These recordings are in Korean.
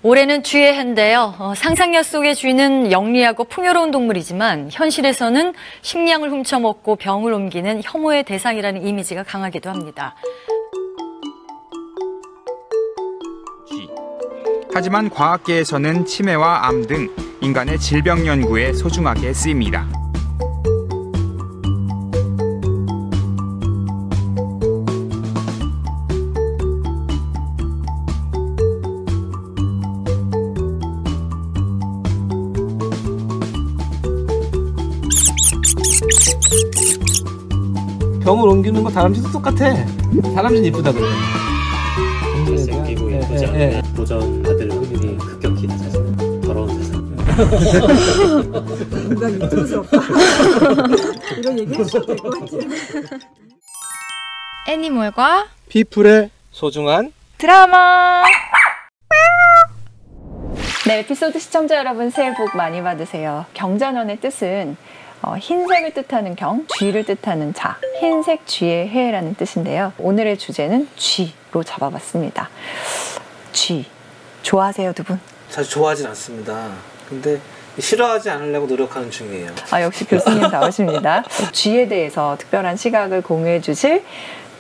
올해는 쥐의 해인데요. 상상력 속의 쥐는 영리하고 풍요로운 동물이지만 현실에서는 식량을 훔쳐먹고 병을 옮기는 혐오의 대상이라는 이미지가 강하기도 합니다. 쥐. 하지만 과학계에서는 치매와 암 등 인간의 질병 연구에 소중하게 쓰입니다. 병을 옮기는 거 다람쥐도 똑같아. 다람쥐는 이쁘다 그래. 잘생기고 예쁘지 않으면 도전받을 확률이 급격히 낮아지는 더러운 세상. 뭔가 유튜브스럽다. 이런 얘기 해주셔도 될 것 같아요. 애니멀과 피플의 소중한 드라마. 네, 에피소드 시청자 여러분 새해 복 많이 받으세요. 경자년의 뜻은 흰색을 뜻하는 경, 쥐를 뜻하는 자, 흰색 쥐의 해라는 뜻인데요. 오늘의 주제는 쥐로 잡아봤습니다. 쥐, 좋아하세요 두 분? 사실 좋아하진 않습니다. 근데 싫어하지 않으려고 노력하는 중이에요. 역시 교수님다우십니다. 쥐에 대해서 특별한 시각을 공유해 주실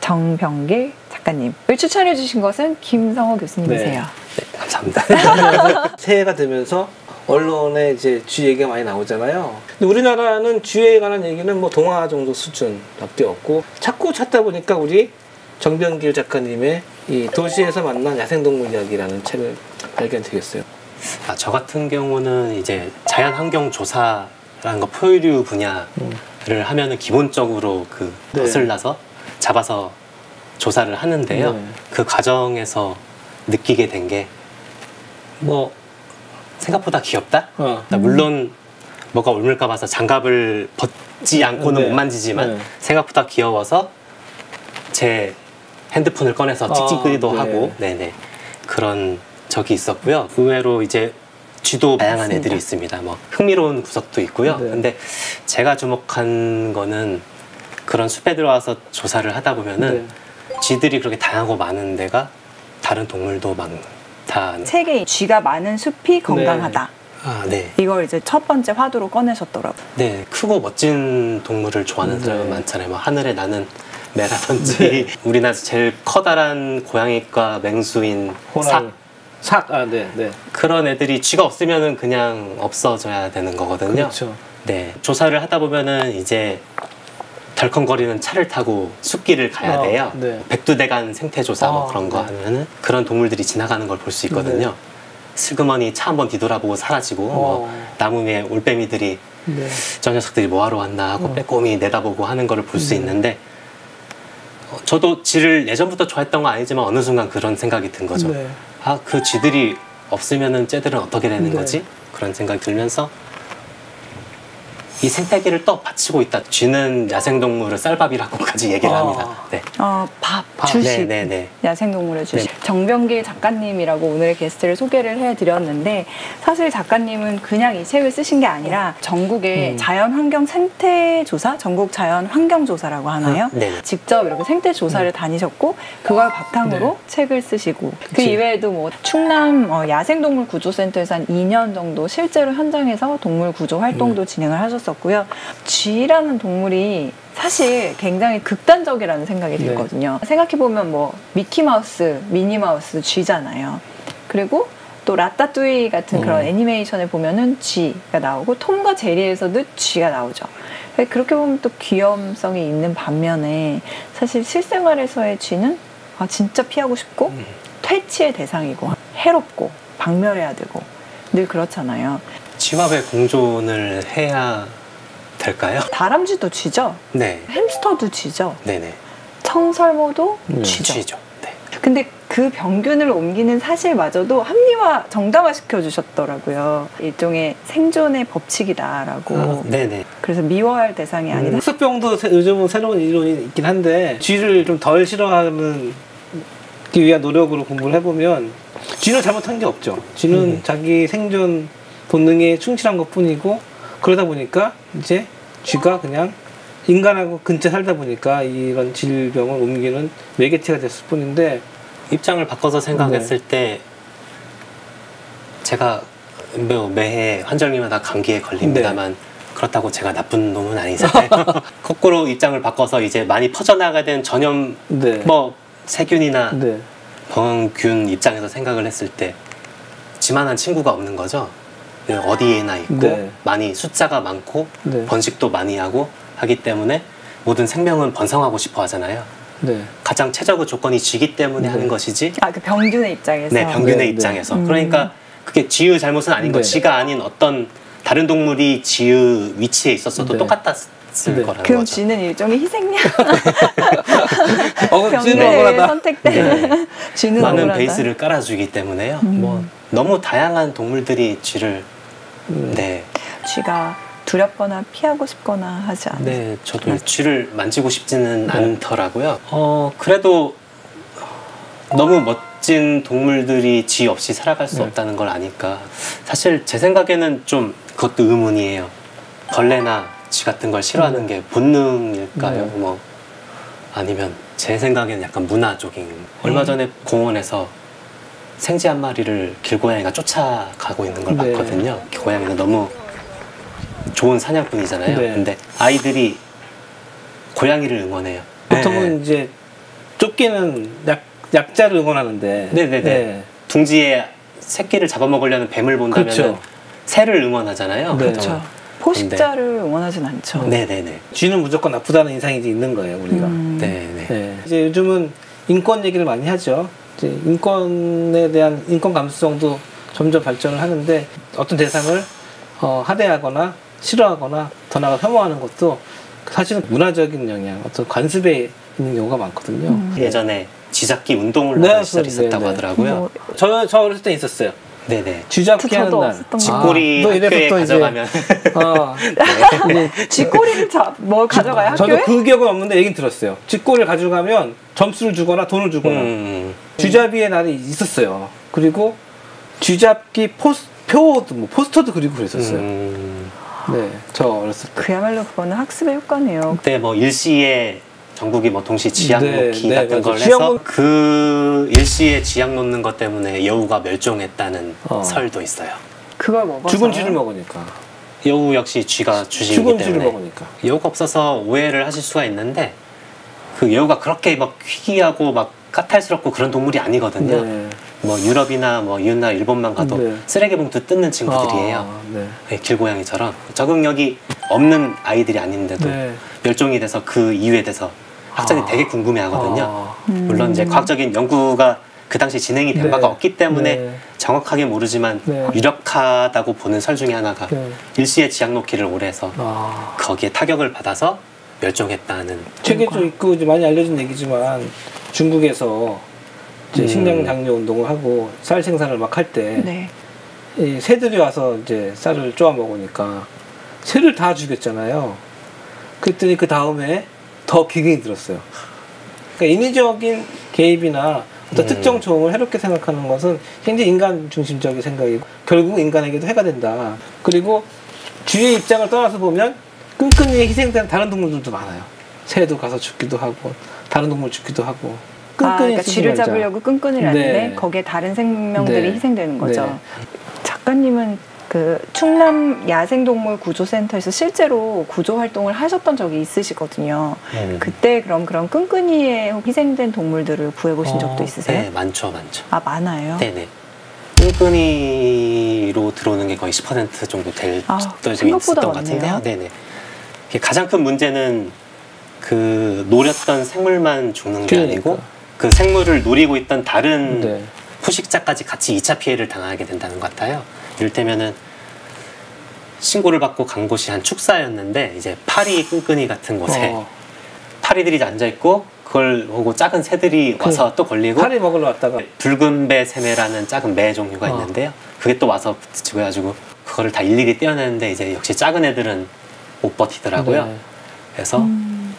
정병길 작가님을 추천해 주신 것은 김성호 교수님이세요. 네, 감사합니다. 새해가 되면서 언론에 이제 쥐 얘기가 많이 나오잖아요. 근데 우리나라는 쥐에 관한 얘기는 뭐 동화 정도 수준밖에 없고 자꾸 찾다 보니까 우리 정병길 작가님의 이 도시에서 만난 야생동물 이야기라는 책을 발견되겠어요. 저 같은 경우는 이제 자연환경 조사라는 거 포유류 분야를 하면은 기본적으로 그 덫을 놔서 잡아서 조사를 하는데요. 그 과정에서 느끼게 된 게 뭐 생각보다 귀엽다? 물론 뭐가 옮을까 봐서 장갑을 벗지 않고는 못 만지지만 생각보다 귀여워서 제 핸드폰을 꺼내서 찍찍기도 하고 그런 적이 있었고요. 의외로 이제 쥐도 다양한 애들이 있습니다. 뭐 흥미로운 구석도 있고요. 근데 제가 주목한 거는 그런 숲에 들어와서 조사를 하다 보면은 쥐들이 그렇게 다양하고 많은 데가 다른 동물도 많다. 책에 쥐가 많은 숲이 건강하다. 네. 이걸 이제 첫 번째 화두로 꺼내셨더라고요. 네, 크고 멋진 동물을 좋아하는 사람은 많잖아요. 뭐 하늘에 나는 매라든지 우리나라에서 제일 커다란 고양이과 맹수인 삭. 그런 애들이 쥐가 없으면은 그냥 없어져야 되는 거거든요. 그렇죠. 네, 조사를 하다 보면은 이제 덜컹거리는 차를 타고 숲길을 가야 돼요. 백두대간 생태조사 뭐 그런 거 하면은 그런 동물들이 지나가는 걸 볼 수 있거든요. 슬그머니 차 한번 뒤돌아보고 사라지고 뭐 나무 위에 올빼미들이 저 녀석들이 뭐하러 왔나 하고 빼꼼히 내다보고 하는 거를 볼 수 있는데 저도 쥐를 예전부터 좋아했던 건 아니지만 어느 순간 그런 생각이 든 거죠. 그 쥐들이 없으면은 쟤들은 어떻게 되는 거지? 그런 생각이 들면서 이 생태계를 또 바치고 있다. 쥐는 야생동물을 쌀밥이라고까지 얘기를 합니다. 주식. 야생동물의 주식. 정병길 작가님이라고 오늘의 게스트를 소개를 해드렸는데 사실 작가님은 그냥 이 책을 쓰신 게 아니라 전국의 자연환경 생태조사, 전국 자연환경조사라고 하나요? 직접 이렇게 생태조사를 다니셨고 그걸 바탕으로 책을 쓰시고 그 이외에도 뭐 충남 야생동물 구조센터에서 한 2년 정도 실제로 현장에서 동물 구조 활동도 진행을 하셨어요. 고요. 쥐라는 동물이 사실 굉장히 극단적이라는 생각이 들거든요. 생각해보면 뭐 미키마우스, 미니마우스 쥐잖아요. 그리고 또 라따뚜이 같은 그런 애니메이션에 보면은 쥐가 나오고 톰과 제리에서도 쥐가 나오죠. 그렇게 보면 또 귀염성이 있는 반면에 사실 실생활에서의 쥐는 진짜 피하고 싶고 퇴치의 대상이고 해롭고 박멸해야 되고 늘 그렇잖아요. 쥐와 왜 공존을 해야 될까요? 다람쥐도 쥐죠? 네. 햄스터도 쥐죠? 네네. 청설모도 쥐죠? 쥐죠. 네. 근데 그 병균을 옮기는 사실마저도 합리화, 정당화 시켜주셨더라고요. 일종의 생존의 법칙이다라고. 네네. 그래서 미워할 대상이 아니다. 흑수병도 요즘은 새로운 이론이 있긴 한데 쥐를 좀 덜 싫어하는 위한 노력으로 공부를 해보면 쥐는 잘못한 게 없죠. 쥐는 자기 생존 본능에 충실한 것 뿐이고 그러다 보니까 이제 쥐가 그냥 인간하고 근처 살다 보니까 이런 질병을 옮기는 매개체가 됐을 뿐인데 입장을 바꿔서 생각했을 때 제가 매해 환절기마다 감기에 걸립니다만 그렇다고 제가 나쁜 놈은 아니잖아요. 거꾸로 입장을 바꿔서 이제 많이 퍼져나가야 되는 전염 뭐 세균이나 병균 입장에서 생각을 했을 때 지만한 친구가 없는 거죠. 어디에나 있고 많이 숫자가 많고 번식도 많이 하고 하기 때문에 모든 생명은 번성하고 싶어 하잖아요. 가장 최적의 조건이 쥐기 때문에 하는 것이지. 그 병균의 입장에서. 네, 병균의 입장에서. 그러니까 그게 쥐의 잘못은 아닌 거. 쥐가 아닌 어떤 다른 동물이 쥐의 위치에 있었어도 똑같았을 거라는 그럼 거죠. 쥐는 일종의 희생양. 병균의 억울하다. 선택 때문에 쥐는 많은 억울하다. 베이스를 깔아주기 때문에요. 뭐 너무 다양한 동물들이 쥐를 쥐가 두렵거나 피하고 싶거나 하지 않아요. 네, 저도 쥐를 만지고 싶지는 않더라고요. 그래도 너무 멋진 동물들이 쥐 없이 살아갈 수 없다는 걸 아니까 사실 제 생각에는 좀 그것도 의문이에요. 벌레나 쥐 같은 걸 싫어하는 게 본능일까요? 뭐 아니면 제 생각에는 약간 문화적인. 얼마 전에 공원에서 생쥐 한 마리를 길고양이가 쫓아가고 있는 걸 봤거든요. 고양이는 너무 좋은 사냥꾼이잖아요. 근데 아이들이 고양이를 응원해요. 보통은 이제 쫓기는 약자를 응원하는데 둥지에 새끼를 잡아먹으려는 뱀을 본다면 새를 응원하잖아요. 그렇죠. 포식자를 응원하진 않죠. 네네네. 쥐는 무조건 나쁘다는 인상이 이제 있는 거예요, 우리가. 이제 요즘은 인권 얘기를 많이 하죠. 이제 인권에 대한 인권 감수성도 점점 발전을 하는데 어떤 대상을 하대하거나 싫어하거나 더 나아가 혐오하는 것도 사실은 문화적인 영향, 어떤 관습에 있는 경우가 많거든요. 예전에 쥐잡기 운동을 하는 시절이 있었다고 하더라고요. 저 어렸을 때 있었어요. 쥐잡기 하는 날. 쥐꼬리 학교에 가져가면. 쥐꼬리를 가져가요, 학교에? 저도 그 기억은 없는데 얘긴 들었어요. 쥐꼬리를 가져가면 점수를 주거나 돈을 주거나. 쥐잡이의 날이 있었어요. 그리고 쥐잡기 포스터도 그리고 그랬었어요. 저 어렸을 때. 그야말로 그거는 학습의 효과네요. 그때 뭐 일시에 전국이 뭐 동시 쥐약 놓기 같은 걸 해서 그 일시에 쥐약 놓는 것 때문에 여우가 멸종했다는 설도 있어요. 그걸 먹어서 죽은 쥐를 먹으니까. 여우 역시 쥐가 주식이기 죽은 때문에 쥐를 먹으니까. 여우가 없어서 오해를 하실 수가 있는데 그 여우가 그렇게 막 희귀하고 막 까탈스럽고 그런 동물이 아니거든요. 뭐 유럽이나 뭐 이웃나라 일본만 가도 쓰레기 봉투 뜯는 친구들이에요. 길고양이처럼 적응력이 없는 아이들이 아닌데도 멸종이 돼서 그 이유에 대해서 학자들이 되게 궁금해하거든요. 물론 이제 과학적인 연구가 그 당시 진행이 된 바가 없기 때문에 정확하게 모르지만 유력하다고 보는 설 중에 하나가 일시에 쥐약 놓기를 오래 해서 거기에 타격을 받아서 멸종했다는. 책에도 있고 이제 많이 알려진 얘기지만 중국에서 이제 식량 장려 운동을 하고 쌀 생산을 막 할 때 이 새들이 와서 이제 쌀을 쪼아 먹으니까 새를 다 죽였잖아요. 그랬더니 그 다음에 더 기근이 들었어요. 그러니까 인위적인 개입이나 어떤 특정 종을 해롭게 생각하는 것은 굉장히 인간 중심적인 생각이고 결국 인간에게도 해가 된다. 그리고 쥐의 입장을 떠나서 보면 끈끈이 희생되는 다른 동물들도 많아요. 새도 가서 죽기도 하고 다른 동물 죽기도 하고. 그러니까 쥐를 잡으려고 끈끈이를 하는데 거기에 다른 생명들이 희생되는 거죠. 작가님은 그 충남 야생동물 구조센터에서 실제로 구조 활동을 하셨던 적이 있으시거든요. 그때 그럼 그런 끈끈이에 희생된 동물들을 구해보신 적도 있으세요? 네, 많죠. 많아요? 네네. 끈끈이로 들어오는 게 거의 10% 정도 될 적이 있었던 것 같은데요. 네네. 가장 큰 문제는 그 노렸던 생물만 죽는 게 아니고 그 생물을 노리고 있던 다른 포식자까지 같이 2차 피해를 당하게 된다는 것 같아요. 이를테면은 신고를 받고 간 곳이 한 축사였는데 이제 파리 끈끈이 같은 곳에 파리들이 앉아있고 그걸 보고 작은 새들이 와서 또 걸리고 파리 먹으러 왔다가 붉은 배 새매라는 작은 매 종류가 있는데요. 그게 또 와서 붙이고 해가지고 그거를 다 일일이 떼어내는데 이제 역시 작은 애들은 못 버티더라고요. 그래서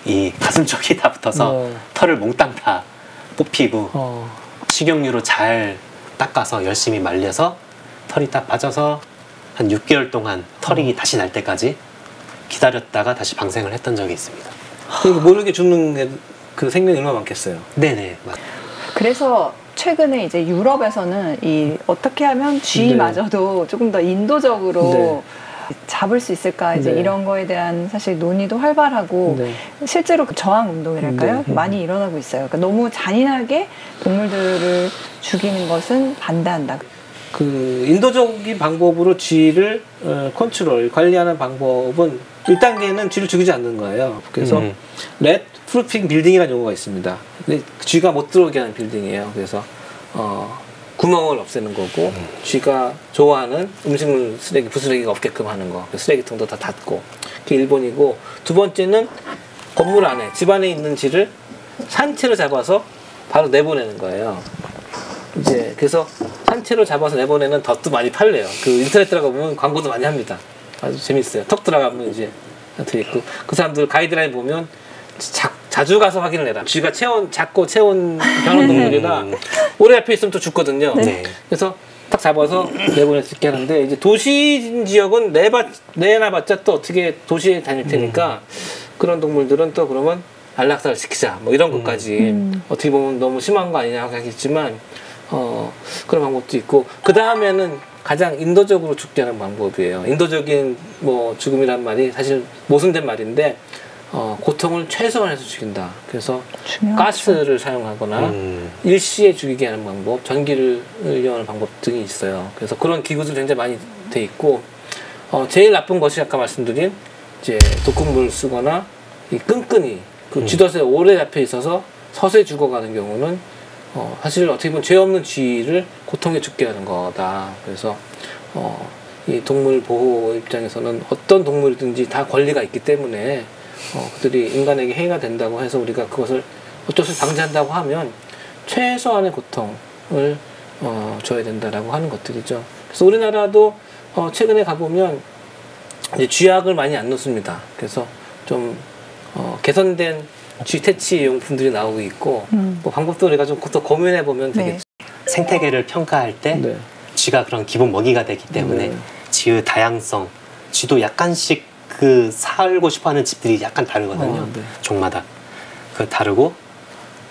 이 가슴 쪽이 다 붙어서 털을 몽땅 다 뽑히고 식용유로 잘 닦아서 열심히 말려서 털이 딱 빠져서 한 6개월 동안 털이 다시 날 때까지 기다렸다가 다시 방생을 했던 적이 있습니다. 그러니까 모르게 죽는 게 그 생명이 얼마나 많겠어요. 네네. 그래서 최근에 이제 유럽에서는 이 어떻게 하면 쥐마저도 조금 더 인도적으로 잡을 수 있을까 이제 이런 거에 대한 사실 논의도 활발하고 실제로 그 저항 운동이랄까요? 많이 일어나고 있어요. 그러니까 너무 잔인하게 동물들을 죽이는 것은 반대한다. 그 인도적인 방법으로 쥐를 컨트롤, 관리하는 방법은 1단계는 쥐를 죽이지 않는 거예요. 그래서 렛 프루핑 빌딩이라는 용어가 있습니다. 근데 쥐가 못 들어오게 하는 빌딩이에요. 그래서 구멍을 없애는 거고 쥐가 좋아하는 음식물 쓰레기, 부쓰레기가 없게끔 하는 거. 쓰레기통도 다 닫고. 그게 1번이고, 두 번째는 건물 안에, 집 안에 있는 쥐를 산채로 잡아서 바로 내보내는 거예요. 이제 그래서 산채로 잡아서 내보내는 덫도 많이 팔려요. 그 인터넷 들어가 보면 광고도 많이 합니다. 아주 재밌어요. 턱 들어가면 이제 돼 있고, 그 사람들 가이드라인 보면 자주 가서 확인을 해라. 쥐가 작고 체온 변한 동물이라 오래 앞에 있으면 또 죽거든요. 그래서 딱 잡아서 내보낼 수 있게 하는데, 이제 도시 지역은 내놔봤자 또 어떻게 도시에 다닐 테니까 그런 동물들은 또 그러면 안락사를 시키자 뭐 이런 것까지 어떻게 보면 너무 심한 거 아니냐 하겠지만 그런 방법도 있고, 그 다음에는 가장 인도적으로 죽게 하는 방법이에요. 인도적인 뭐 죽음이란 말이 사실 모순된 말인데, 고통을 최소한해서 죽인다. 그래서 중요하죠. 가스를 사용하거나 일시에 죽이게 하는 방법, 전기를 이용하는 방법 등이 있어요. 그래서 그런 기구들 굉장히 많이 돼 있고, 제일 나쁜 것이 아까 말씀드린 이제 독극물 쓰거나 이 끈끈이 그 쥐덫에 오래 잡혀 있어서 서서히 죽어가는 경우는 사실 어떻게 보면 죄 없는 쥐를 고통에 죽게 하는 거다. 그래서 이 동물 보호 입장에서는 어떤 동물이든지 다 권리가 있기 때문에 그들이 인간에게 해가 된다고 해서 우리가 그것을 어쩔 수 없이 방지한다고 하면 최소한의 고통을 줘야 된다라고 하는 것들이죠. 그래서 우리나라도 최근에 가보면 이제 쥐약을 많이 안 넣습니다. 그래서 좀 개선된 쥐 퇴치 용품들이 나오고 있고, 뭐 방법도 우리가 좀 더 고민해 보면 되겠죠. 생태계를 평가할 때 쥐가 그런 기본 먹이가 되기 때문에 쥐의 다양성, 쥐도 약간씩 그 살고 싶어하는 집들이 약간 다르거든요. 종마다 그 다르고,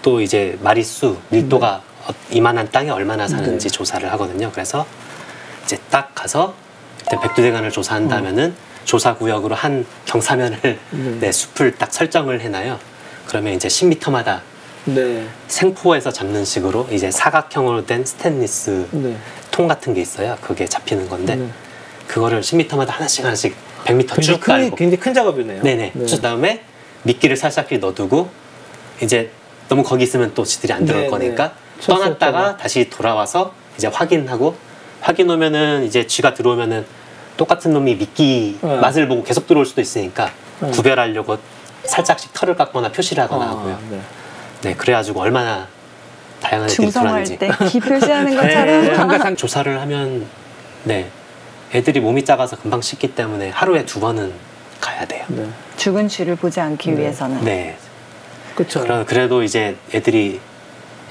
또 이제 마리수, 밀도가 이만한 땅에 얼마나 사는지 조사를 하거든요. 그래서 이제 딱 가서 일단 백두대간을 조사한다면은 조사구역으로 한 경사면을 숲을 딱 설정을 해놔요. 그러면 이제 10m마다 생포에서 잡는 식으로 이제 사각형으로 된 스테인리스 통 같은 게 있어요. 그게 잡히는 건데 그거를 10m마다 하나씩 100m 쭉 깔고, 굉장히 큰 작업이네요. 그 다음에 미끼를 살짝 넣어두고, 이제 너무 거기 있으면 또 쥐들이 안 들어올 거니까 떠났다가 다시 돌아와서 이제 확인하고, 확인 오면은 이제 쥐가 들어오면은 똑같은 놈이 미끼 맛을 보고 계속 들어올 수도 있으니까 구별하려고 살짝씩 털을 깎거나 표시를 하거나 하고요. 그래가지고 얼마나 다양한 애들이 들어왔는지. 중성화할 때 기 표시하는 것처럼. 조사를 하면 애들이 몸이 작아서 금방 씻기 때문에 하루에 2번은 가야 돼요. 죽은 쥐를 보지 않기 위해서는. 그렇죠. 그래도 이제 애들이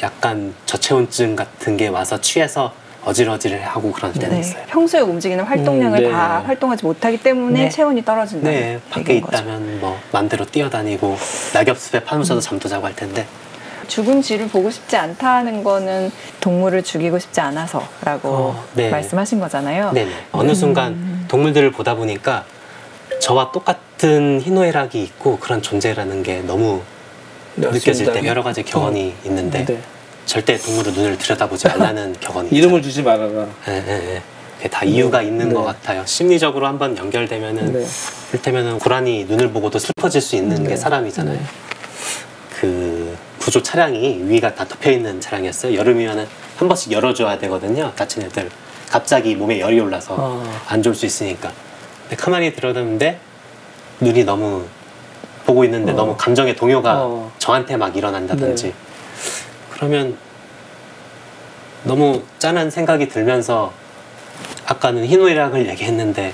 약간 저체온증 같은 게 와서 취해서 어질어질하고 그런 때는 있어요. 평소에 움직이는 활동량을 다 활동하지 못하기 때문에 체온이 떨어진다. 밖에 있다면 뭐 맘대로 뛰어다니고 낙엽숲에 파묻혀서 잠도 자고 할 텐데, 죽은 쥐를 보고 싶지 않다는 거는 동물을 죽이고 싶지 않아서라고 말씀하신 거잖아요. 어느 순간 동물들을 보다 보니까 저와 똑같은 희노애락이 있고 그런 존재라는 게 너무 느껴질 때 여러 가지 격언이 있는데 절대 동물의 눈을 들여다보지 말라는 격언이 이름을 주지 말아라. 그게 다 이유가 있는 것 같아요. 심리적으로 한번 연결되면은 이를테면은 고라니 눈을 보고도 슬퍼질 수 있는 게 사람이잖아요. 그 구조 차량이 위가 다 덮여 있는 차량이었어요. 여름이면은 한 번씩 열어줘야 되거든요. 다친 애들 갑자기 몸에 열이 올라서 안 좋을 수 있으니까. 근데 가만히 들여다보는데 눈이 너무 보고 있는데 너무 감정의 동요가 저한테 막 일어난다든지 그러면 너무 짠한 생각이 들면서, 아까는 희노애락을 얘기했는데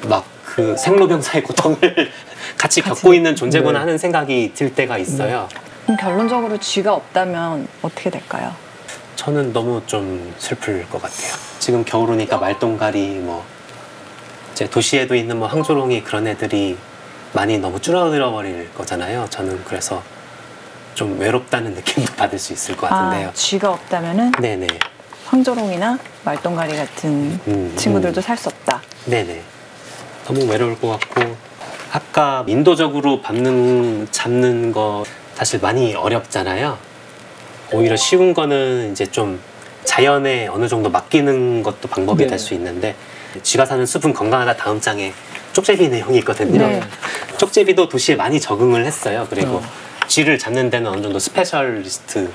막 그 생로병사의 고통을 같이 겪고 있는 존재구나 하는 생각이 들 때가 있어요. 그럼 결론적으로 쥐가 없다면 어떻게 될까요? 저는 너무 좀 슬플 것 같아요. 지금 겨울 오니까 말똥가리, 뭐 이제 도시에도 있는 뭐 항조롱이, 그런 애들이 많이 너무 줄어들어 버릴 거잖아요. 저는 그래서 좀 외롭다는 느낌도 받을 수 있을 것 같은데요. 쥐가 없다면은 네네. 황조롱이나 말똥가리 같은 친구들도 살 수 없다. 네네. 너무 외로울 것 같고 아까 인도적으로 잡는 거 사실 많이 어렵잖아요. 오히려 쉬운 거는 이제 좀 자연에 어느 정도 맡기는 것도 방법이 될 수 있는데 쥐가 사는 숲은 건강하다 다음 장에 쪽제비 내용이 있거든요. 네. 쪽제비도 도시에 많이 적응을 했어요. 그리고 쥐를 잡는 데는 어느 정도 스페셜리스트라고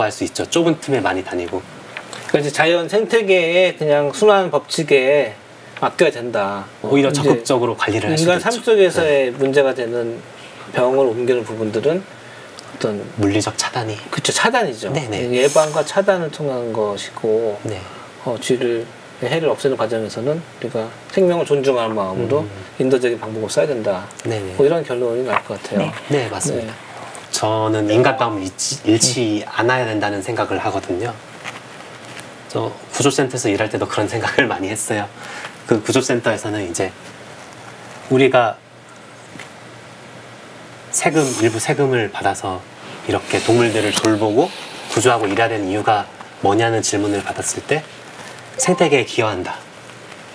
할 수 있죠. 좁은 틈에 많이 다니고. 그러니까 이제 자연 생태계의 그냥 순환 법칙에 맡겨야 된다. 오히려 적극적으로 관리를 할 수도 인간 있죠. 삶 속에서의 문제가 되는 병을 옮기는 부분들은 어떤 물리적 차단이. 그쵸, 차단이죠. 네네. 예방과 차단을 통한 것이고 네. 쥐를 해를 없애는 과정에서는 우리가 생명을 존중하는 마음으로 인도적인 방법을 써야 된다. 네네. 뭐 이런 결론이 날 것 같아요. 네. 네, 맞습니다. 네. 저는 인간다움을 잃지 않아야 된다는 생각을 하거든요. 저 구조센터에서 일할 때도 그런 생각을 많이 했어요. 그 구조센터에서는 이제 우리가 일부 세금을 받아서 이렇게 동물들을 돌보고 구조하고 일해야 되는 이유가 뭐냐는 질문을 받았을 때 생태계에 기여한다.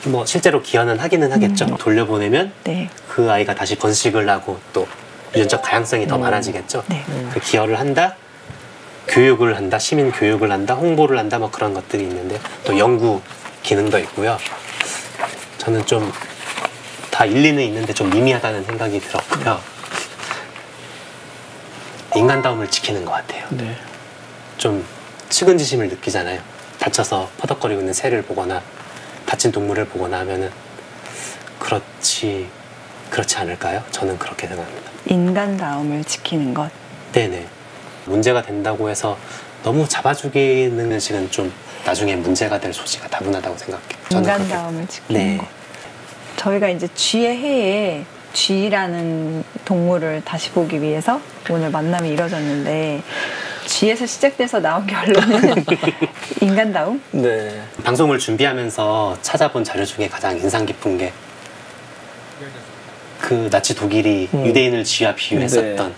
뭐 실제로 기여는 하기는 하겠죠. 돌려보내면 네. 그 아이가 다시 번식을 하고 또 유전적 다양성이 더 많아지겠죠. 네. 그 기여를 한다, 교육을 한다, 시민 교육을 한다, 홍보를 한다, 뭐 그런 것들이 있는데 또 연구 기능도 있고요. 저는 좀 다 일리는 있는데 좀 미미하다는 생각이 들었고요. 인간다움을 지키는 것 같아요. 네. 좀 측은지심을 느끼잖아요. 다쳐서 퍼덕거리고 있는 새를 보거나 다친 동물을 보거나 하면은 그렇지 않을까요? 저는 그렇게 생각합니다. 인간다움을 지키는 것. 네네. 문제가 된다고 해서 너무 잡아주기는 식은 좀 나중에 문제가 될 소지가 다분하다고 생각해요. 저는 인간다움을 지키는 네. 것. 저희가 이제 쥐의 해에 쥐라는 동물을 다시 보기 위해서 오늘 만남이 이뤄졌는데 쥐에서 시작돼서 나온 결론은 인간다움? 네. 방송을 준비하면서 찾아본 자료 중에 가장 인상 깊은 게 그 나치 독일이 유대인을 쥐와 비유했었던 네.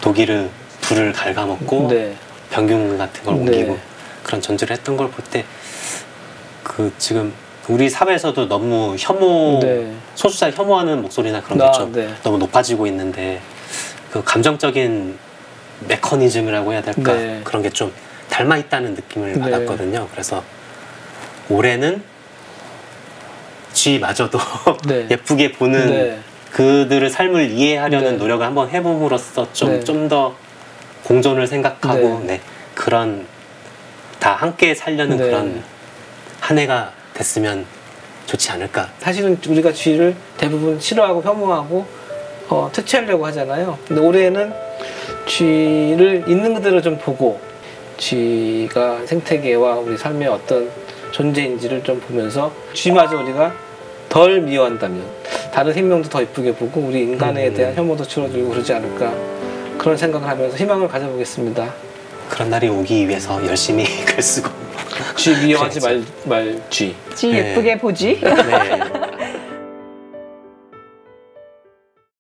독일의 불을 갉아먹고 네. 병균 같은 걸 옮기고 네. 그런 전제를 했던 걸 볼 때 그 지금 우리 사회에서도 너무 네. 소수자 혐오하는 목소리나 그런 게 좀 네. 너무 높아지고 있는데 그 감정적인 메커니즘이라고 해야 될까? 네. 그런 게 좀 닮아 있다는 느낌을 네. 받았거든요. 그래서 올해는 쥐마저도 네. 예쁘게 보는 네. 그들의 삶을 이해하려는 네. 노력을 한번 해봄으로써 네. 좀 더 공존을 생각하고 네. 네, 그런 다 함께 살려는 네. 그런 한 해가 됐으면 좋지 않을까. 사실은 우리가 쥐를 대부분 싫어하고 혐오하고 퇴치하려고 하잖아요. 근데 올해는 쥐를 있는 그대로 좀 보고 쥐가 생태계와 우리 삶의 어떤 존재인지를 좀 보면서 쥐마저 우리가 덜 미워한다면 다른 생명도 더 이쁘게 보고 우리 인간에 대한 혐오도 줄어들고 그러지 않을까 그런 생각을 하면서 희망을 가져보겠습니다. 그런 날이 오기 위해서 열심히 글 쓰고 쥐 미워하지 말 쥐. 쥐 네. 예쁘게 보지? 네.